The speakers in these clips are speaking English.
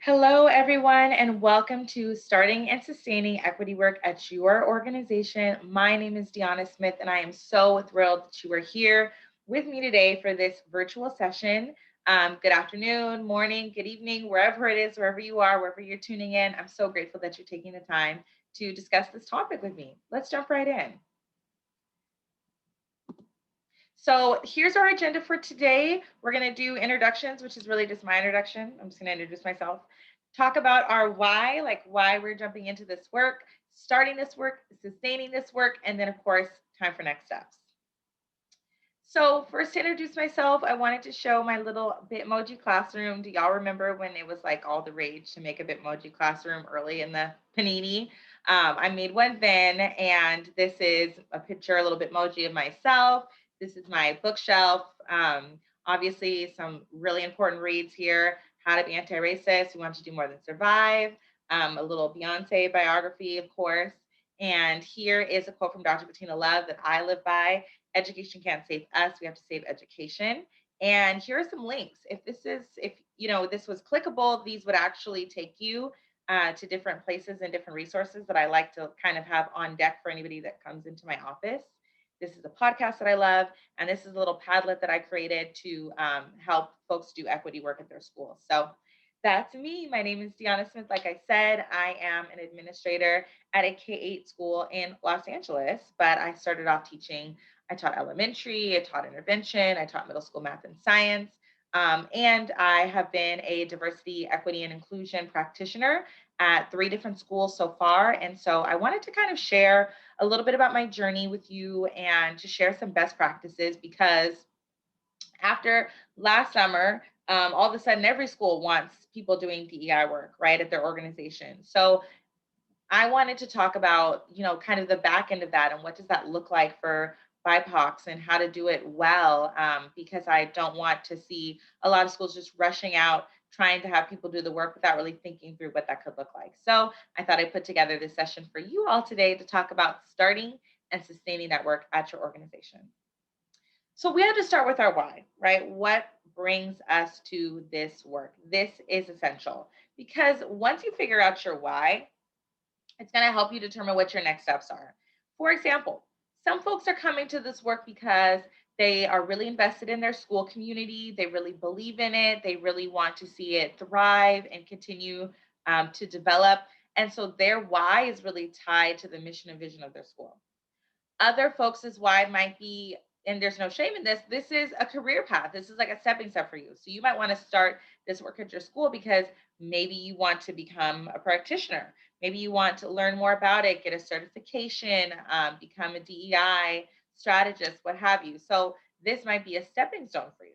Hello, everyone, and welcome to Starting and Sustaining Equity Work at Your Organization. My name is Deonna Smith, and I am so thrilled that you are here with me today for this virtual session. Good afternoon, morning, good evening, wherever it is, wherever you are, wherever you're tuning in. I'm so grateful that you're taking the time to discuss this topic with me. Let's jump right in. So here's our agenda for today. We're going to do introductions, which is really just my introduction. I'm just going to introduce myself, talk about our why, like why we're jumping into this work, starting this work, sustaining this work, and then, of course, time for next steps. So first, to introduce myself, I wanted to show my little Bitmoji classroom. Do y'all remember when it was like all the rage to make a Bitmoji classroom early in the Panini? I made one then, and this is a picture, a little Bitmoji of myself. This is my bookshelf. Obviously, some really important reads here. How to Be Anti-Racist, We Want to Do More Than Survive. A little Beyonce biography, of course. And here is a quote from Dr. Bettina Love that I live by. Education can't save us, we have to save education. And here are some links. If this was clickable, these would actually take you to different places and different resources that I like to kind of have on deck for anybody that comes into my office. This is a podcast that I love, and this is a little Padlet that I created to help folks do equity work at their school. So that's me. My name is Deonna Smith. Like I said, I am an administrator at a K-8 school in Los Angeles, but I started off teaching. I taught elementary, I taught intervention, I taught middle school math and science, and I have been a diversity, equity, and inclusion practitioner at 3 different schools so far. And so I wanted to kind of share a little bit about my journey with you and to share some best practices because after last summer, all of a sudden every school wants people doing DEI work, right, at their organization. So I wanted to talk about, kind of the back end of that and what does that look like for BIPOCs and how to do it well, because I don't want to see a lot of schools just rushing out, trying to have people do the work without really thinking through what that could look like. So I thought I'd put together this session for you all today to talk about starting and sustaining that work at your organization. So we have to start with our why, right? What brings us to this work? This is essential because once you figure out your why, it's going to help you determine what your next steps are. For example, some folks are coming to this work because they are really invested in their school community. They really believe in it. They really want to see it thrive and continue to develop. And so their why is really tied to the mission and vision of their school. Other folks' why might be, and there's no shame in this is a career path. This is like a stepping step for you. So you might want to start this work at your school because maybe you want to become a practitioner. Maybe you want to learn more about it, get a certification, become a DEI strategist, what have you. So this might be a stepping stone for you.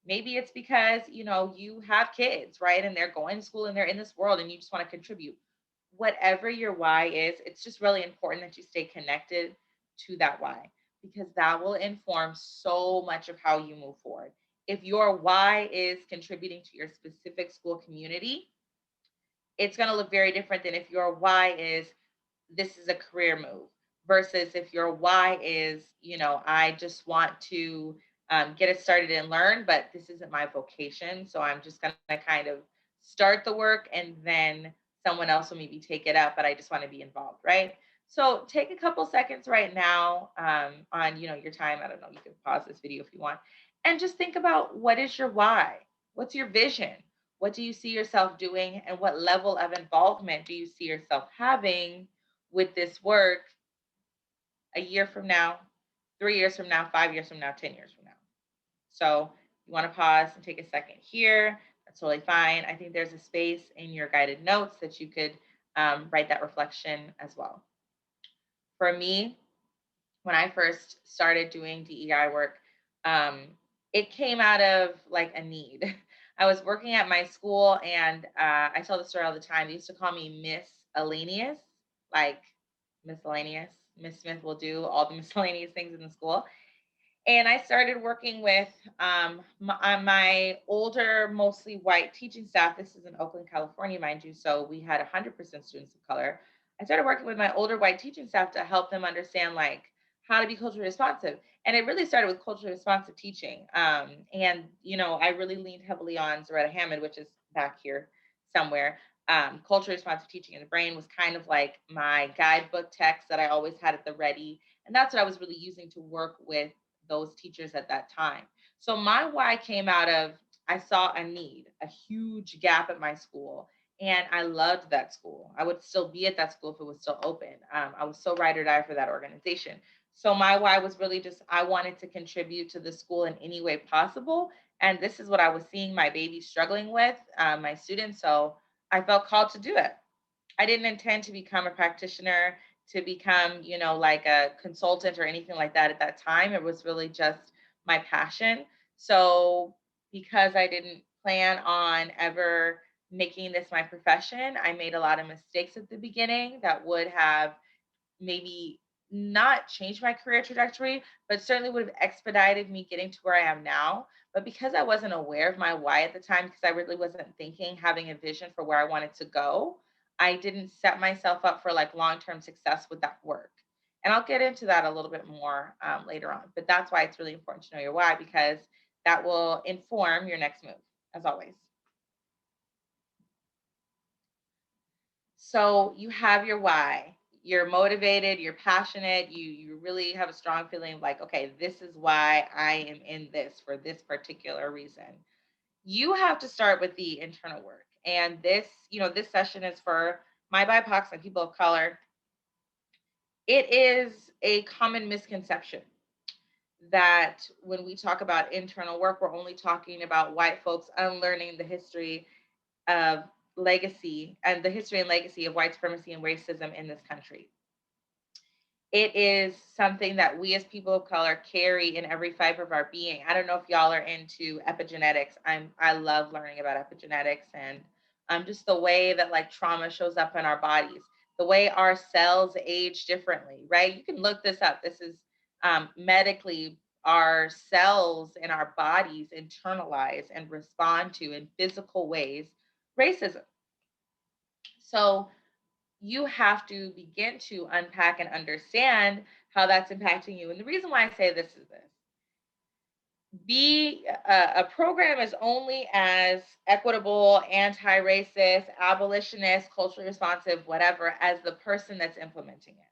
Maybe it's because, you have kids, right? And they're going to school and they're in this world and you just want to contribute. Whatever your why is, it's just really important that you stay connected to that why because that will inform so much of how you move forward. If your why is contributing to your specific school community, it's going to look very different than if your why is this is a career move versus if your why is, I just want to get it started and learn, but this isn't my vocation. So I'm just going to kind of start the work and then someone else will maybe take it up, but I just want to be involved, right? So take a couple seconds right now on, your time. I don't know, you can pause this video if you want and just think about what is your why? What's your vision? What do you see yourself doing? And what level of involvement do you see yourself having with this work a year from now, 3 years from now, 5 years from now, 10 years from now? So you want to pause and take a second here. That's totally fine. I think there's a space in your guided notes that you could write that reflection as well. For me, when I first started doing DEI work, it came out of like a need. I was working at my school and I tell the story all the time. They used to call me Miss Alanius, like miscellaneous. Miss Smith will do all the miscellaneous things in the school. And I started working with my older, mostly white teaching staff. This is in Oakland, California, mind you. So we had 100% students of color. I started working with my older white teaching staff to help them understand like how to be culturally responsive. And it really started with culturally responsive teaching. And I really leaned heavily on Zaretta Hammond, which is back here somewhere. Culturally responsive teaching in the brain was kind of like my guidebook text that I always had at the ready. And that's what I was really using to work with those teachers at that time. So my why came out of I saw a need, a huge gap at my school. And I loved that school. I would still be at that school if it was still open. I was so ride or die for that organization. So my why was really just I wanted to contribute to the school in any way possible. And this is what I was seeing my baby struggling with, my students. So I felt called to do it. I didn't intend to become a practitioner, to become, like a consultant or anything like that at that time. It was really just my passion. So because I didn't plan on ever making this my profession, I made a lot of mistakes at the beginning that would have maybe not changed my career trajectory, but certainly would have expedited me getting to where I am now. But because I wasn't aware of my why at the time, because I really wasn't thinking, having a vision for where I wanted to go, I didn't set myself up for like long term success with that work. And I'll get into that a little bit more later on. But that's why it's really important to know your why, because that will inform your next move, as always. So you have your why. You're motivated, you're passionate, you really have a strong feeling like, okay, this is why I am in this for this particular reason. You have to start with the internal work. And this session is for my BIPOCs and people of color. It is a common misconception that when we talk about internal work, we're only talking about white folks unlearning the history of legacy and the history and legacy of white supremacy and racism in this country. It is something that we as people of color carry in every fiber of our being. I don't know if y'all are into epigenetics. I love learning about epigenetics and just the way that like trauma shows up in our bodies, the way our cells age differently, right? You can look this up. This is medically our cells in our bodies internalize and respond to in physical ways racism. So you have to begin to unpack and understand how that's impacting you. And the reason why I say this is this: be a program is only as equitable, anti-racist, abolitionist, culturally responsive, whatever, as the person that's implementing it.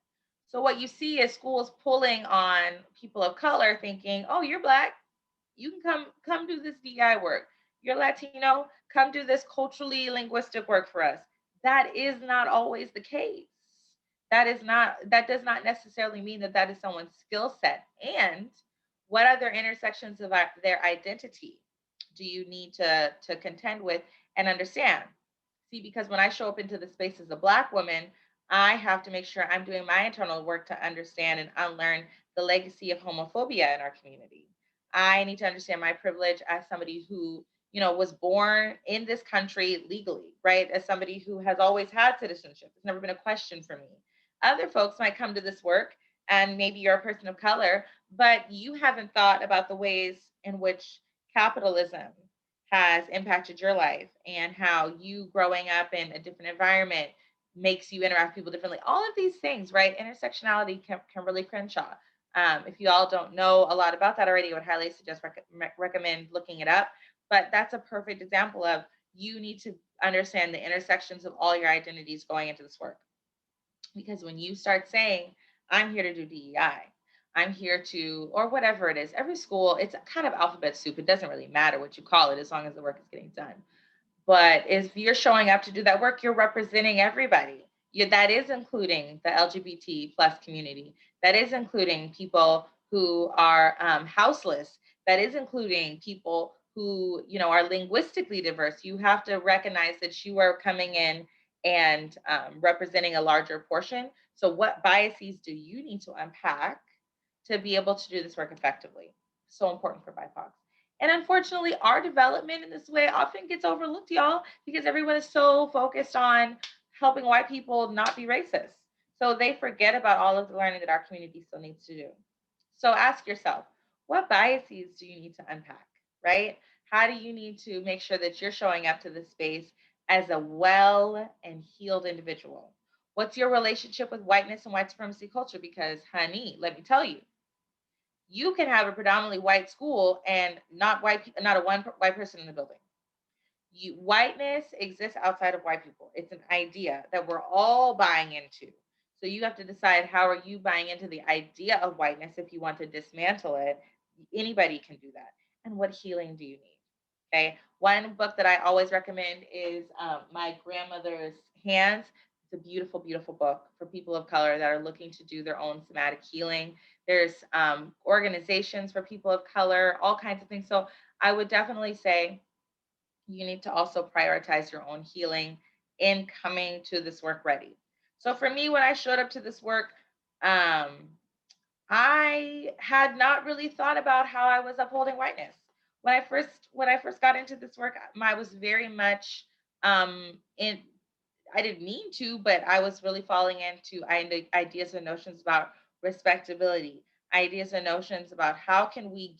So what you see is schools pulling on people of color, thinking, "Oh, you're black, you can come do this DI work. You're Latino, come do this culturally linguistic work for us." That is not always the case. That does not necessarily mean that that is someone's skill set. And what other intersections of their identity do you need to contend with and understand? See, because when I show up into the space as a Black woman, I have to make sure I'm doing my internal work to understand and unlearn the legacy of homophobia in our community. I need to understand my privilege as somebody who, was born in this country legally, right? As somebody who has always had citizenship. It's never been a question for me. Other folks might come to this work and maybe you're a person of color, but you haven't thought about the ways in which capitalism has impacted your life and how you growing up in a different environment makes you interact with people differently. All of these things, right? Intersectionality can really Crenshaw. If you all don't know a lot about that already, I would highly suggest recommend looking it up. But that's a perfect example of you need to understand the intersections of all your identities going into this work. Because when you start saying, I'm here to do DEI, I'm here to, or whatever it is, every school, it's kind of alphabet soup. It doesn't really matter what you call it as long as the work is getting done. But if you're showing up to do that work, you're representing everybody. That is including the LGBT plus community. That is including people who are houseless. That is including people who, are linguistically diverse. You have to recognize that you are coming in and representing a larger portion. So what biases do you need to unpack to be able to do this work effectively? So important for BIPOC. And unfortunately, our development in this way often gets overlooked, y'all, because everyone is so focused on helping white people not be racist. So they forget about all of the learning that our community still needs to do. So ask yourself, what biases do you need to unpack, right? How do you need to make sure that you're showing up to this space as a well and healed individual? What's your relationship with whiteness and white supremacy culture? Because, honey, let me tell you, you can have a predominantly white school and not a one white person in the building. Whiteness exists outside of white people. It's an idea that we're all buying into. So you have to decide, how are you buying into the idea of whiteness? If you want to dismantle it, anybody can do that. And what healing do you need? Okay. One book that I always recommend is My Grandmother's Hands. It's a beautiful, beautiful book for people of color that are looking to do their own somatic healing. There's organizations for people of color, all kinds of things. So I would definitely say you need to also prioritize your own healing in coming to this work ready. So for me, when I showed up to this work, um, I had not really thought about how I was upholding whiteness. When I first got into this work, I was very much in. I didn't mean to, but I was really falling into ideas and notions about respectability, ideas and notions about how can we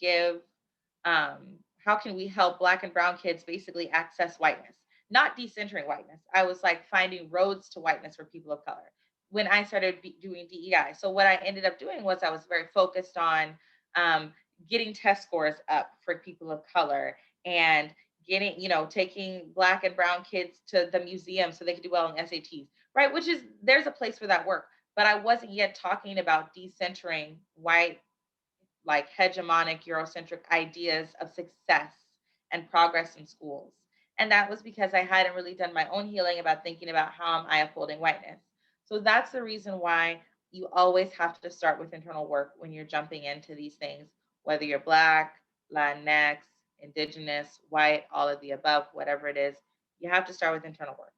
help Black and brown kids basically access whiteness, not decentering whiteness. I was like finding roads to whiteness for people of color when I started doing DEI. So what I ended up doing was I was very focused on um, getting test scores up for people of color, and taking Black and brown kids to the museum so they could do well in SATs, right? Which is, there's a place for that work. But I wasn't yet talking about decentering white, like hegemonic Eurocentric ideas of success and progress in schools. And that was because I hadn't really done my own healing about thinking about how am I upholding whiteness. So that's the reason why you always have to start with internal work when you're jumping into these things, whether you're Black, Latinx, Indigenous, white, all of the above, whatever it is, you have to start with internal work.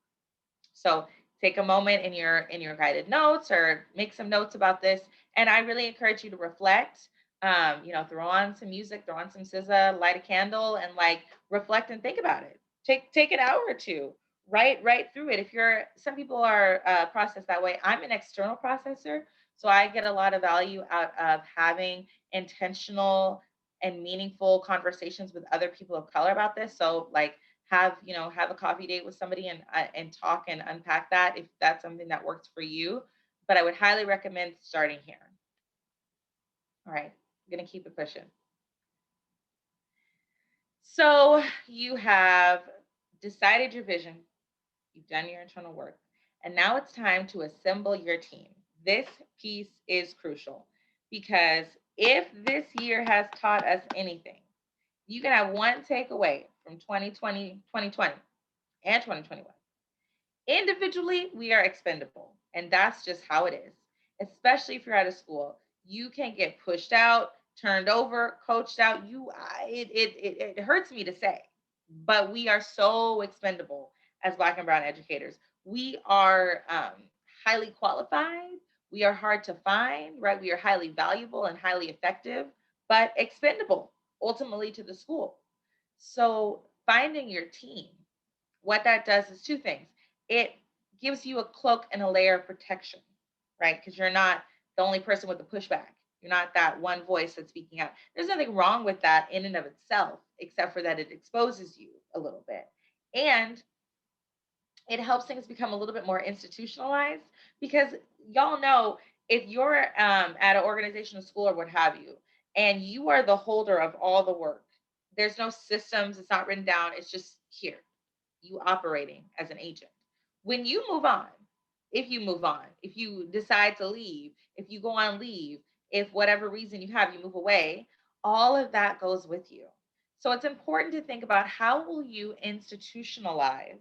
So take a moment in your guided notes or make some notes about this. And I really encourage you to reflect. Throw on some music, throw on some SZA, light a candle, and like reflect and think about it. Take an hour or two, write through it. If you're some people are processed that way. I'm an external processor, so I get a lot of value out of having intentional and meaningful conversations with other people of color about this. So like have a coffee date with somebody and talk and unpack that if that's something that works for you. But I would highly recommend starting here. All right, I'm gonna keep it pushing. So you have decided your vision, you've done your internal work, and now it's time to assemble your team. This piece is crucial because if this year has taught us anything, you can have one takeaway from 2020, and 2021. Individually, we are expendable, and that's just how it is. Especially if you're out of school, you can get pushed out, turned over, coached out. It hurts me to say, but we are so expendable as Black and brown educators. We are highly qualified. We are hard to find, right? We are highly valuable and highly effective, but expendable ultimately to the school. So finding your team, what that does is two things. It gives you a cloak and a layer of protection, right? Because you're not the only person with the pushback. You're not that one voice that's speaking out. There's nothing wrong with that in and of itself, except for that it exposes you a little bit. And it helps things become a little bit more institutionalized because y'all know if you're at an organization, a school, or what have you, and you are the holder of all the work, there's no systems, it's not written down, it's just here you operating as an agent. When you move on, if you move on, if you decide to leave, if you go on leave, if whatever reason you have, you move away, all of that goes with you. So it's important to think about how will you institutionalize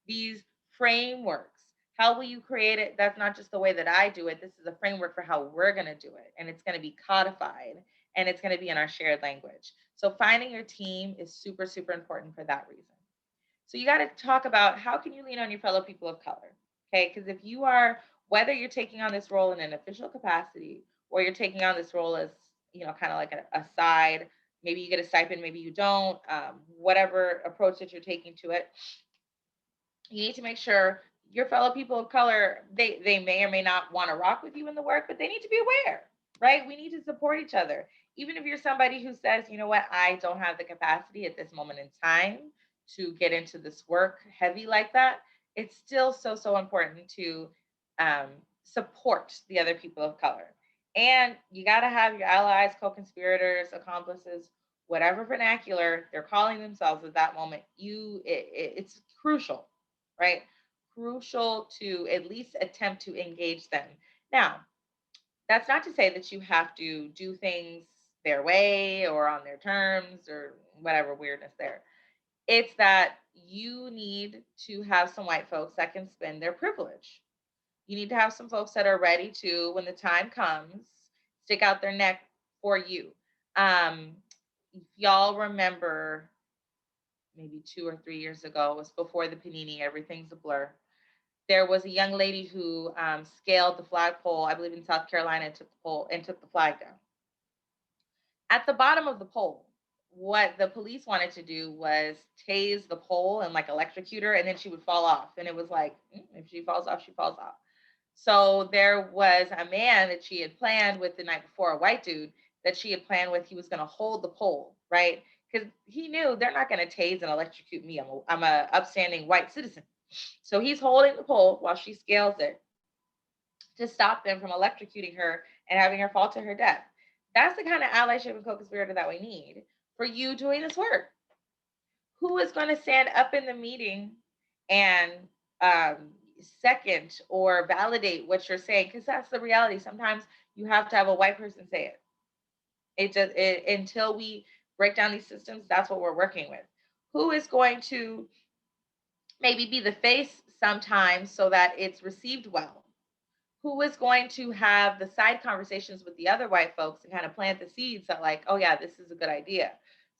these frameworks? How will you create it? That's not just the way that I do it. This is a framework for how we're going to do it. And it's going to be codified and it's going to be in our shared language. So finding your team is super, super important for that reason. So you got to talk about how can you lean on your fellow people of color? Okay, because if you are, whether you're taking on this role in an official capacity or you're taking on this role as, kind of like a side, maybe you get a stipend, maybe you don't, whatever approach that you're taking to it, you need to make sure your fellow people of color, they may or may not want to rock with you in the work, but they need to be aware, right? We need to support each other. Even if you're somebody who says, you know what, I don't have the capacity at this moment in time to get into this work heavy like that, it's still so, so important to support the other people of color. And you got to have your allies, co-conspirators, accomplices, whatever vernacular they're calling themselves at that moment, it's crucial, right? Crucial to at least attempt to engage them. Now, that's not to say that you have to do things their way or on their terms or whatever weirdness there. It's that you need to have some white folks that can spend their privilege. You need to have some folks that are ready to, when the time comes, stick out their neck for you. If y'all remember, maybe 2 or 3 years ago, it was before the panini, everything's a blur. There was a young lady who scaled the flagpole, I believe in South Carolina, and took the flag down. At the bottom of the pole, what the police wanted to do was tase the pole and like electrocute her, and then she would fall off. And it was like, if she falls off, she falls off. So there was a man that she had planned with the night before, a white dude that she had planned with. He was going to hold the pole, right? Because he knew they're not going to tase and electrocute me. I'm a upstanding white citizen. So he's holding the pole while she scales it to stop them from electrocuting her and having her fall to her death. That's the kind of allyship and co-conspirator that we need for you doing this work. Who is going to stand up in the meeting and second or validate what you're saying? Because that's the reality. Sometimes you have to have a white person say it. Until we break down these systems, that's what we're working with. Who is going to maybe be the face sometimes so that it's received well? Who is going to have the side conversations with the other white folks and kind of plant the seeds that, like, oh yeah, this is a good idea.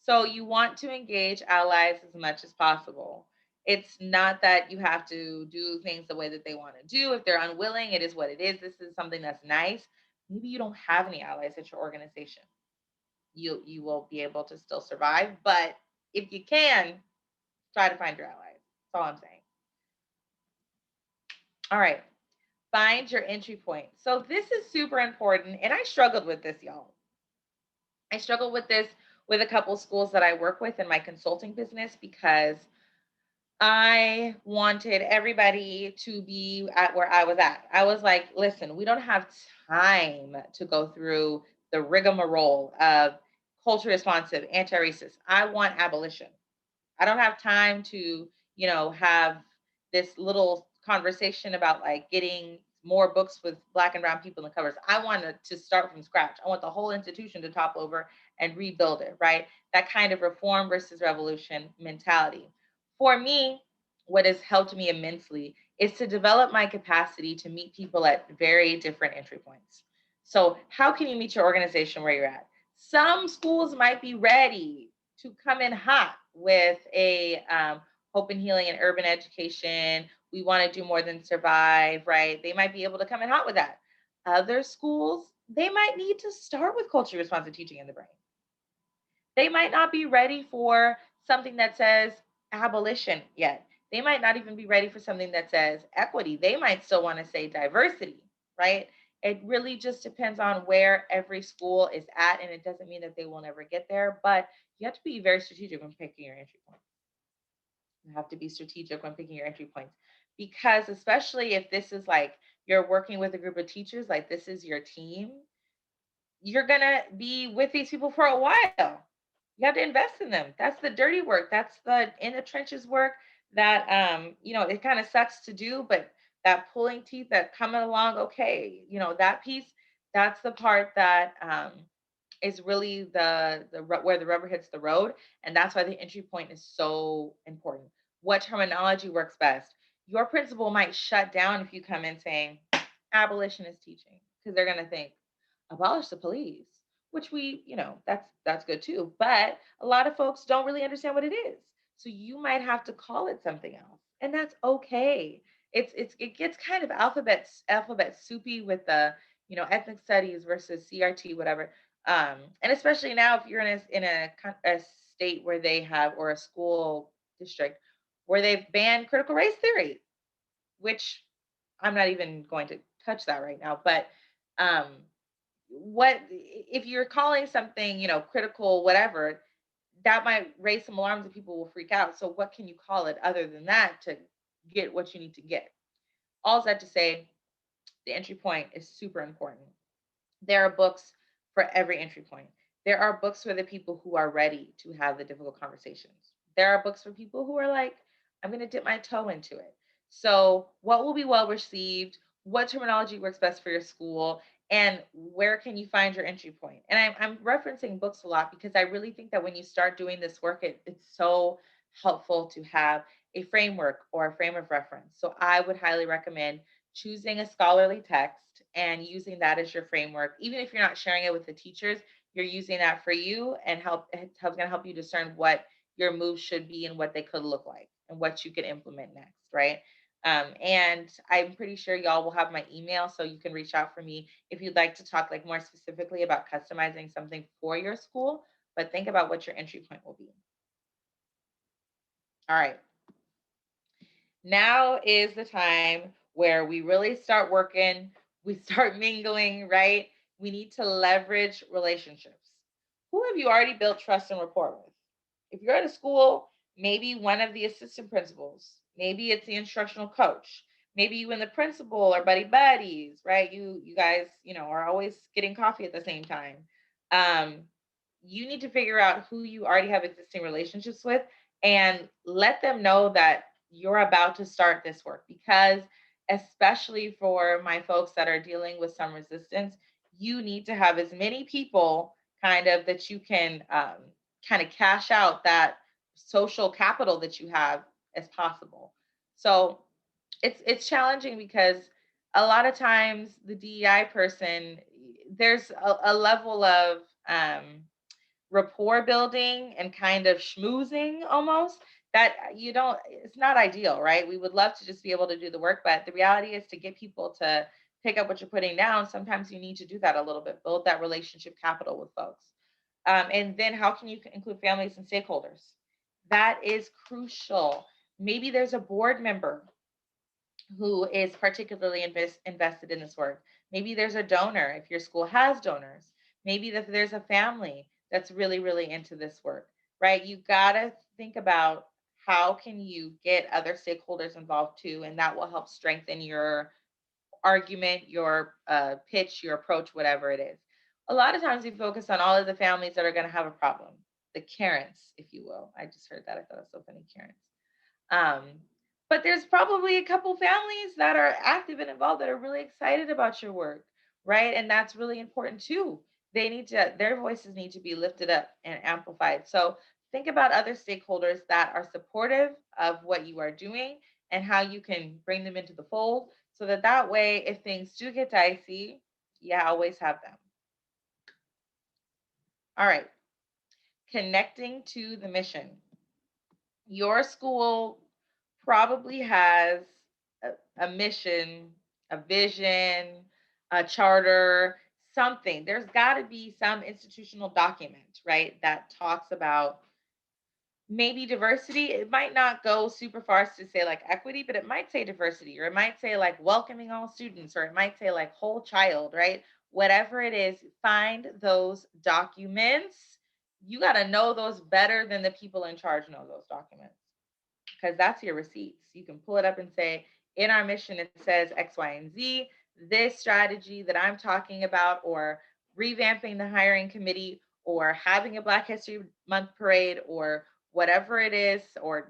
So you want to engage allies as much as possible. It's not that you have to do things the way that they want to do. If they're unwilling, it is what it is. This is something that's nice. Maybe you don't have any allies at your organization. You will be able to still survive, but if you can, try to find your allies. That's all I'm saying. All right. Find your entry point. So this is super important. And I struggled with this, y'all. I struggled with this with a couple schools that I work with in my consulting business because I wanted everybody to be at where I was at. I was like, listen, we don't have time to go through the rigmarole of culture responsive, anti-racist. I want abolition. I don't have time to, have this little conversation about like getting more books with Black and brown people in the covers. I wanted to start from scratch. I want the whole institution to topple over and rebuild it, right? That kind of reform versus revolution mentality. For me, what has helped me immensely is to develop my capacity to meet people at very different entry points. So, how can you meet your organization where you're at? Some schools might be ready to come in hot with a hope and healing and urban education. We want to do more than survive, right? They might be able to come in hot with that. Other schools, they might need to start with culture responsive teaching in the brain. They might not be ready for something that says abolition yet. They might not even be ready for something that says equity. They might still want to say diversity, right? It really just depends on where every school is at. And it doesn't mean that they will never get there, but you have to be very strategic when picking your entry points. You have to be strategic when picking your entry points because, especially if this is like you're working with a group of teachers, like this is your team, you're going to be with these people for a while. You have to invest in them. That's the dirty work. That's the in the trenches work that it kind of sucks to do, but that pulling teeth that coming along, okay, that piece, that's the part that is really the where the rubber hits the road, and that's why the entry point is so important. What terminology works best? Your principal might shut down if you come in saying abolitionist teaching because they're going to think abolish the police, which that's good too. But a lot of folks don't really understand what it is. So you might have to call it something else. And that's okay. It gets kind of alphabet soupy with the, ethnic studies versus CRT, whatever. And especially now if you're in a state where they have, or a school district where they've banned critical race theory, which I'm not even going to touch that right now. But what if you're calling something critical whatever, that might raise some alarms and people will freak out. So what can you call it other than that to get what you need to get? All that to say, the entry point is super important. There are books for every entry point. There are books for the people who are ready to have the difficult conversations. There are books for people who are like, I'm going to dip my toe into it. So, what will be well received? What terminology works best for your school? And where can you find your entry point? And I'm referencing books a lot because I really think that when you start doing this work, it's so helpful to have a framework or a frame of reference. So, I would highly recommend choosing a scholarly text and using that as your framework. Even if you're not sharing it with the teachers, you're using that for you and it's going to help you discern what your moves should be and what they could look like and what you could implement next, right? And I'm pretty sure y'all will have my email, so you can reach out for me if you'd like to talk like more specifically about customizing something for your school. But think about what your entry point will be. All right. Now is the time where we really start working, we start mingling, right? We need to leverage relationships. Who have you already built trust and rapport with? If you're at a school, maybe one of the assistant principals, maybe it's the instructional coach, maybe you and the principal are buddy buddies, right? You guys, are always getting coffee at the same time. Um, you need to figure out who you already have existing relationships with and let them know that you're about to start this work, because especially for my folks that are dealing with some resistance, you need to have as many people kind of that you can kind of cash out that social capital that you have as possible. So it's challenging because a lot of times the DEI person, there's a level of rapport building and kind of schmoozing almost that it's not ideal, right? We would love to just be able to do the work, but the reality is to get people to pick up what you're putting down, sometimes you need to do that a little bit, build that relationship capital with folks. And then how can you include families and stakeholders? That is crucial. Maybe there's a board member who is particularly invested in this work. Maybe there's a donor if your school has donors. Maybe that there's a family that's really, really into this work, right? You got to think about how can you get other stakeholders involved too, and that will help strengthen your argument, your pitch, your approach, whatever it is. A lot of times we focus on all of the families that are going to have a problem, the Karens, if you will. I just heard that. I thought it was so funny, Karens. Um, but there's probably a couple families that are active and involved that are really excited about your work, right? And that's really important too. Their voices need to be lifted up and amplified. So think about other stakeholders that are supportive of what you are doing and how you can bring them into the fold so that way, if things do get dicey, you always have them. All right. Connecting to the mission. Your school probably has a mission, a vision, a charter, something. There's got to be some institutional document, right, that talks about maybe diversity. It might not go super far as to say like equity, but it might say diversity, or it might say like welcoming all students, or it might say like whole child, right? Whatever it is, find those documents. You got to know those better than the people in charge know those documents, because that's your receipts. You can pull it up and say, in our mission, it says X, Y, and Z. This strategy that I'm talking about, or revamping the hiring committee, or having a Black History Month parade, or whatever it is, or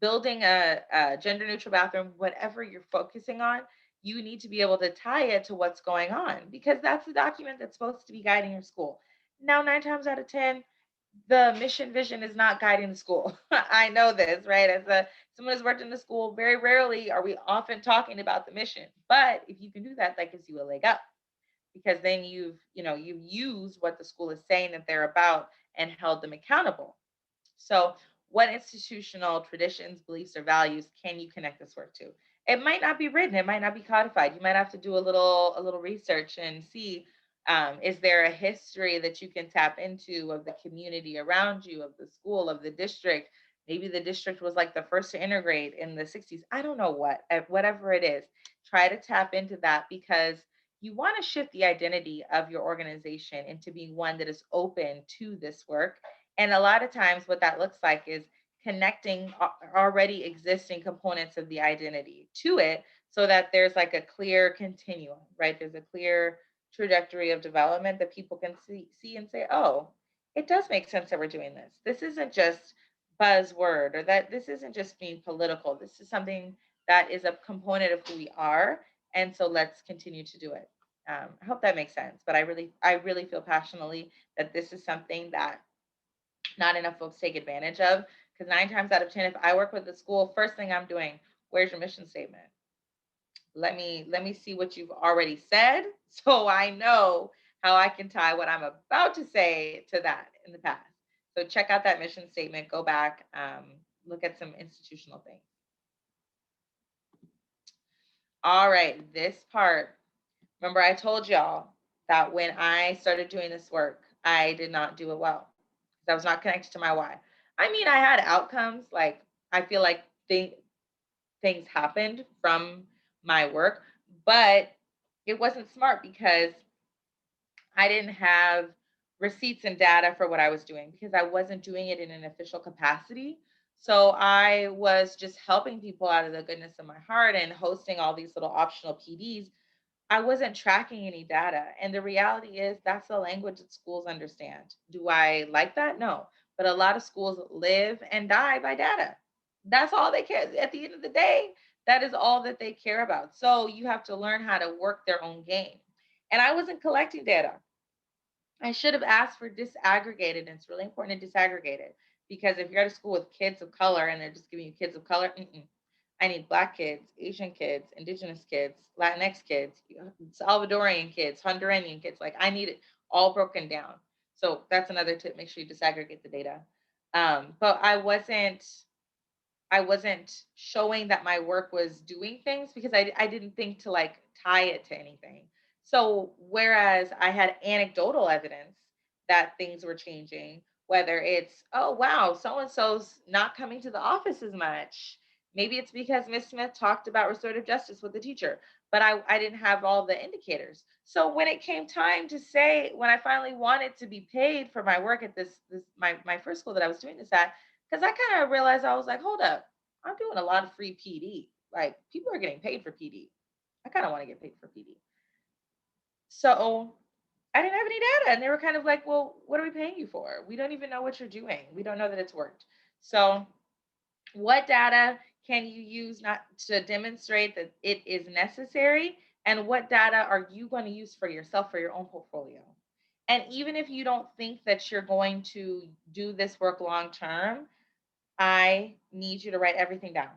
building a gender neutral bathroom, whatever you're focusing on, you need to be able to tie it to what's going on, because that's the document that's supposed to be guiding your school. Now, 9 times out of 10, the mission vision is not guiding the school. I know this, right? Someone who's worked in the school, very rarely are we often talking about the mission. But if you can do that, that gives you a leg up, because then you've used what the school is saying that they're about and held them accountable. So, what institutional traditions, beliefs, or values can you connect this work to? It might not be written, it might not be codified. You might have to do a little research and see, is there a history that you can tap into of the community around you, of the school, of the district? Maybe the district was like the first to integrate in the 60s. I don't know whatever it is. Try to tap into that, because you want to shift the identity of your organization into being one that is open to this work. And a lot of times, what that looks like is connecting already existing components of the identity to it, so that there's like a clear continuum, right? There's a clear trajectory of development that people can see and say, oh, it does make sense that we're doing this. This isn't just buzzword, or that this isn't just being political. This is something that is a component of who we are. And so let's continue to do it. I hope that makes sense. But I really feel passionately that this is something that not enough folks take advantage of. Because 9 times out of 10, if I work with the school, first thing I'm doing, where's your mission statement? Let me see what you've already said, so I know how I can tie what I'm about to say to that in the past. So check out that mission statement, go back, look at some institutional things. All right, this part. Remember, I told y'all that when I started doing this work, I did not do it well because I was not connected to my why. I mean, I had outcomes, like I feel like things happened from my work, but it wasn't smart because I didn't have receipts and data for what I was doing because I wasn't doing it in an official capacity. So I was just helping people out of the goodness of my heart and hosting all these little optional PDs. I wasn't tracking any data. And the reality is that's the language that schools understand. Do I like that? No. But a lot of schools live and die by data. That's all they care. At the end of the day, that is all that they care about. So you have to learn how to work their own game. And I wasn't collecting data. I should have asked for disaggregated, and it's really important to disaggregate it because if you're at a school with kids of color and they're just giving you kids of color, I need Black kids, Asian kids, Indigenous kids, Latinx kids, Salvadorian kids, Honduran kids. Like I need it all broken down. So that's another tip. Make sure you disaggregate the data. But I wasn't showing that my work was doing things because I didn't think to like tie it to anything. So whereas I had anecdotal evidence that things were changing, whether it's, oh wow, so and so's not coming to the office as much. Maybe it's because Miss Smith talked about restorative justice with the teacher, but I didn't have all the indicators. So when it came time to say, when I finally wanted to be paid for my work at my first school that I was doing this at, because I kind of realized I was like, hold up, I'm doing a lot of free PD. Like people are getting paid for PD. I kind of want to get paid for PD. So I didn't have any data. And they were kind of like, well, what are we paying you for? We don't even know what you're doing. We don't know that it's worked. So what data can you use not to demonstrate that it is necessary? And what data are you going to use for yourself for your own portfolio? And even if you don't think that you're going to do this work long term, I need you to write everything down.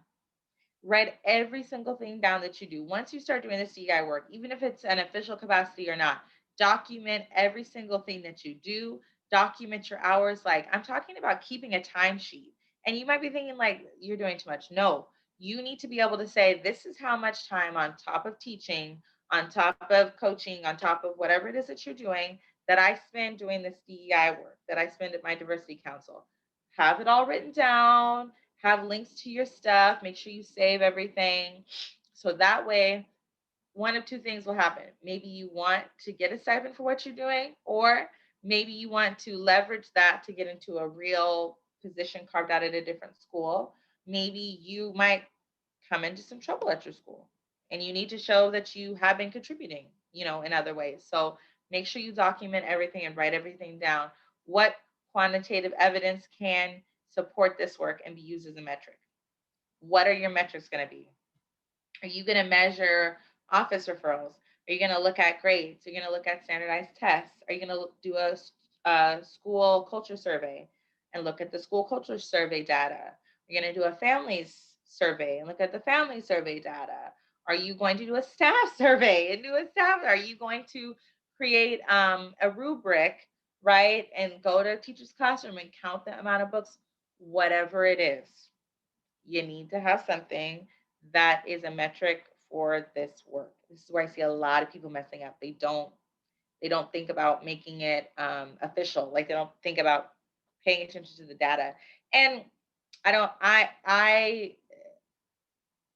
Write every single thing down that you do. Once you start doing this DEI work, even if it's an official capacity or not, document every single thing that you do. Document your hours. Like I'm talking about keeping a timesheet. And you might be thinking like you're doing too much. No, you need to be able to say this is how much time on top of teaching, on top of coaching, on top of whatever it is that you're doing that I spend doing this DEI work, that I spend at my diversity council. Have it all written down, have links to your stuff, make sure you save everything. So that way, one of two things will happen. Maybe you want to get a stipend for what you're doing, or maybe you want to leverage that to get into a real position carved out at a different school. Maybe you might come into some trouble at your school and you need to show that you have been contributing, in other ways. So make sure you document everything and write everything down. What quantitative evidence can support this work and be used as a metric? What are your metrics going to be? Are you going to measure office referrals? Are you going to look at grades? Are you going to look at standardized tests? Are you going to do a school culture survey and look at the school culture survey data? Are you going to do a families survey and look at the family survey data? Are you going to do a staff survey and do a staff? Are you going to create a rubric, right? And go to a teacher's classroom and count the amount of books, whatever it is. You need to have something that is a metric for this work. This is where I see a lot of people messing up. They don't think about making it official. Like they don't think about paying attention to the data. And I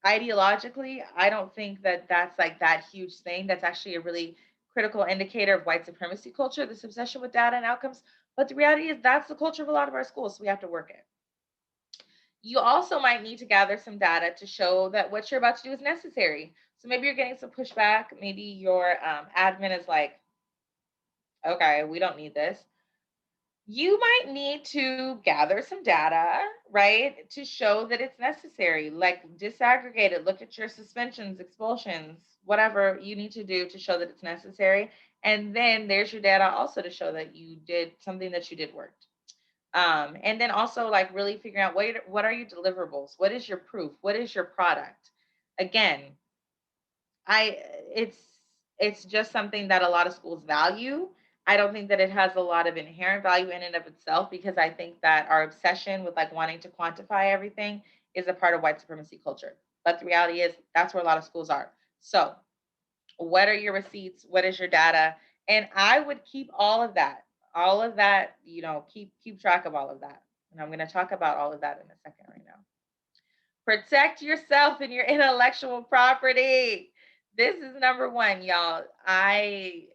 ideologically, I don't think that that's like that huge thing. That's actually a really critical indicator of white supremacy culture, this obsession with data and outcomes. But the reality is that's the culture of a lot of our schools. So we have to work it. You also might need to gather some data to show that what you're about to do is necessary. So maybe you're getting some pushback. Maybe your admin is like, Okay, we don't need this. You might need to gather some data, right, to show that it's necessary. Like disaggregate it, look at your suspensions, expulsions, whatever you need to do to show that it's necessary. And then there's your data also to show that you did something that you did work. And then also like really figuring out what are your deliverables? What is your proof? What is your product? Again, I it's it's just something that a lot of schools value. I don't think that it has a lot of inherent value in and of itself because I think that our obsession with like wanting to quantify everything is a part of white supremacy culture. But the reality is that's where a lot of schools are. So, what are your receipts? What is your data? And I would keep all of that. All of that, keep track of all of that. And I'm going to talk about all of that in a second right now. Protect yourself and your intellectual property. This is number one, y'all. I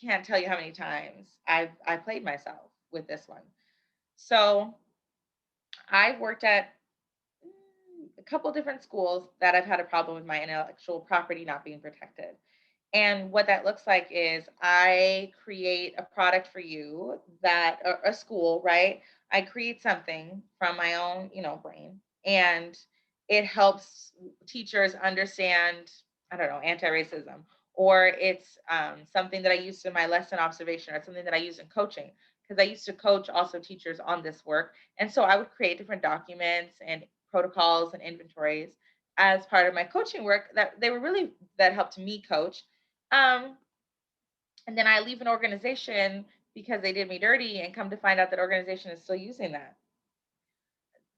can't tell you how many times I played myself with this one. So I've worked at a couple different schools that I've had a problem with my intellectual property not being protected. And what that looks like is I create a product for you that a school, right? I create something from my own, brain, and it helps teachers understand, I don't know, anti-racism, or it's something that I used in my lesson observation, or something that I use in coaching, because I used to coach also teachers on this work. And so I would create different documents and protocols and inventories as part of my coaching work that they were really that helped me coach. um, and then I leave an organization because they did me dirty and come to find out that organization is still using that.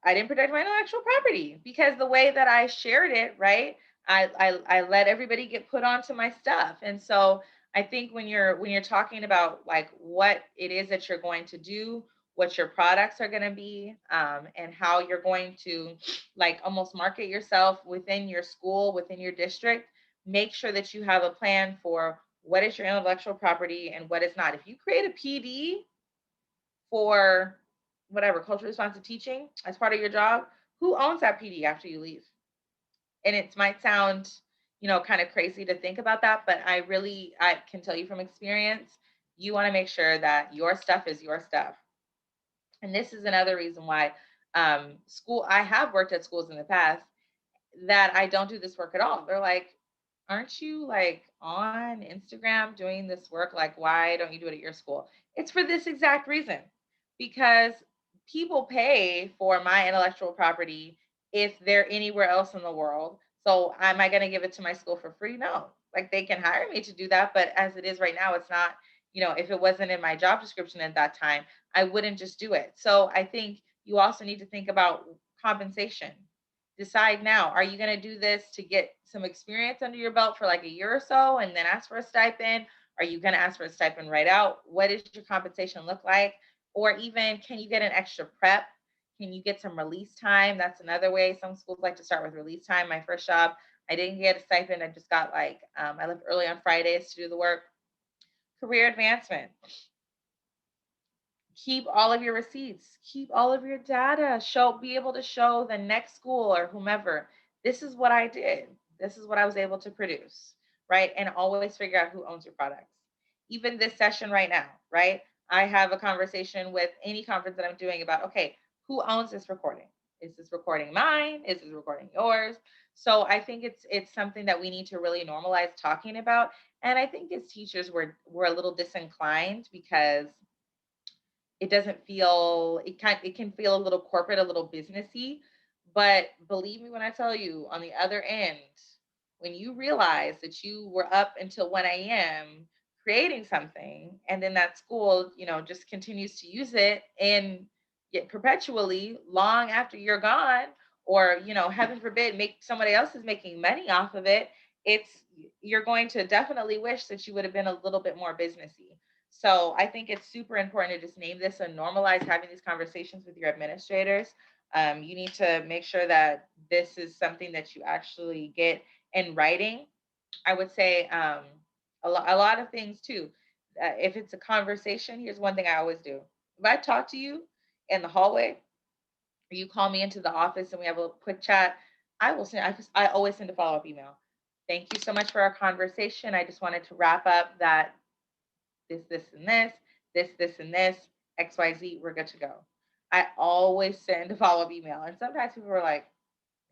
I didn't protect my intellectual property because the way that I shared it, right? I let everybody get put onto my stuff. And so I think when you're talking about like what it is that you're going to do, what your products are going to be, and how you're going to like almost market yourself within your school, within your district, make sure that you have a plan for what is your intellectual property and what is not. If you create a PD for whatever culturally responsive teaching as part of your job, who owns that PD after you leave? And it might sound, kind of crazy to think about that, but I can tell you from experience, you want to make sure that your stuff is your stuff. And this is another reason why I have worked at schools in the past that I don't do this work at all. They're like, aren't you like on Instagram doing this work? Like, why don't you do it at your school? It's for this exact reason because people pay for my intellectual property if they're anywhere else in the world. So, am I going to give it to my school for free? No. Like, they can hire me to do that. But as it is right now, it's not, if it wasn't in my job description at that time, I wouldn't just do it. So, I think you also need to think about compensation. Decide now, are you going to do this to get some experience under your belt for like a year or so and then ask for a stipend? Are you going to ask for a stipend right out? What does your compensation look like? Or even, can you get an extra prep? Can you get some release time? That's another way. Some schools like to start with release time. My first job, I didn't get a stipend. I just got like, I left early on Fridays to do the work. Career advancement. Keep all of your receipts, keep all of your data, be able to show the next school or whomever, this is what I did, this is what I was able to produce, right? And always figure out who owns your products. Even this session right now, right? I have a conversation with any conference that I'm doing about, okay, who owns this recording? Is this recording mine? Is this recording yours? So I think it's something that we need to really normalize talking about. And I think as teachers we're a little disinclined because it can feel a little corporate, a little businessy. But believe me when I tell you, on the other end, when you realize that you were up until 1 a.m. creating something, and then that school, just continues to use it and yet perpetually long after you're gone, or, heaven forbid, make somebody else is making money off of it, it's you're going to definitely wish that you would have been a little bit more businessy. So I think it's super important to just name this and normalize having these conversations with your administrators. You need to make sure that this is something that you actually get in writing. I would say a lot of things too. If it's a conversation, here's one thing I always do. If I talk to you in the hallway, or you call me into the office and we have a quick chat, I always send a follow up email. Thank you so much for our conversation. I just wanted to wrap up that this, and this, XYZ, we're good to go. I always send a follow-up email. And sometimes people are like,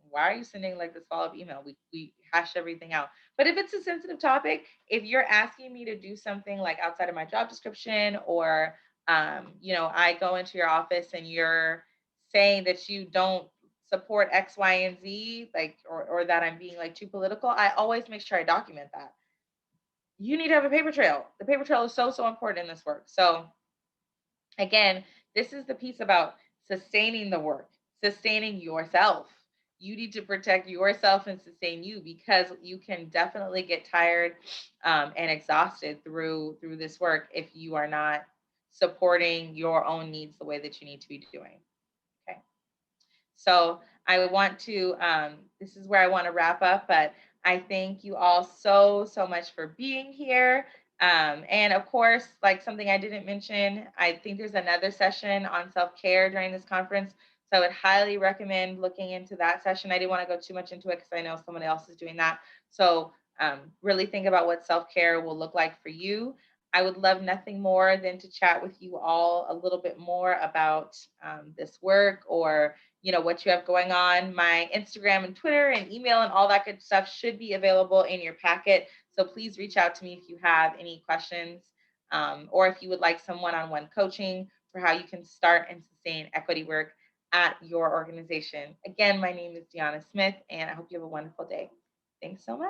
why are you sending like this follow-up email? We hash everything out. But if it's a sensitive topic, if you're asking me to do something like outside of my job description, or I go into your office and you're saying that you don't support X, Y, and Z, like, or that I'm being like too political, I always make sure I document that. You need to have a paper trail. The paper trail is so, so important in this work. So again, this is the piece about sustaining the work, sustaining yourself. You need to protect yourself and sustain you, because you can definitely get tired and exhausted through this work if you are not supporting your own needs the way that you need to be doing. Okay. So I want to, this is where I want to wrap up, but I thank you all so, so much for being here. And of course, like something I didn't mention, I think there's another session on self-care during this conference. So I would highly recommend looking into that session. I didn't want to go too much into it because I know someone else is doing that. So really think about what self-care will look like for you. I would love nothing more than to chat with you all a little bit more about this work, or what you have going on. My Instagram and Twitter and email and all that good stuff should be available in your packet. So please reach out to me if you have any questions, or if you would like some one-on-one coaching for how you can start and sustain equity work at your organization. Again, my name is Deonna Smith, and I hope you have a wonderful day. Thanks so much.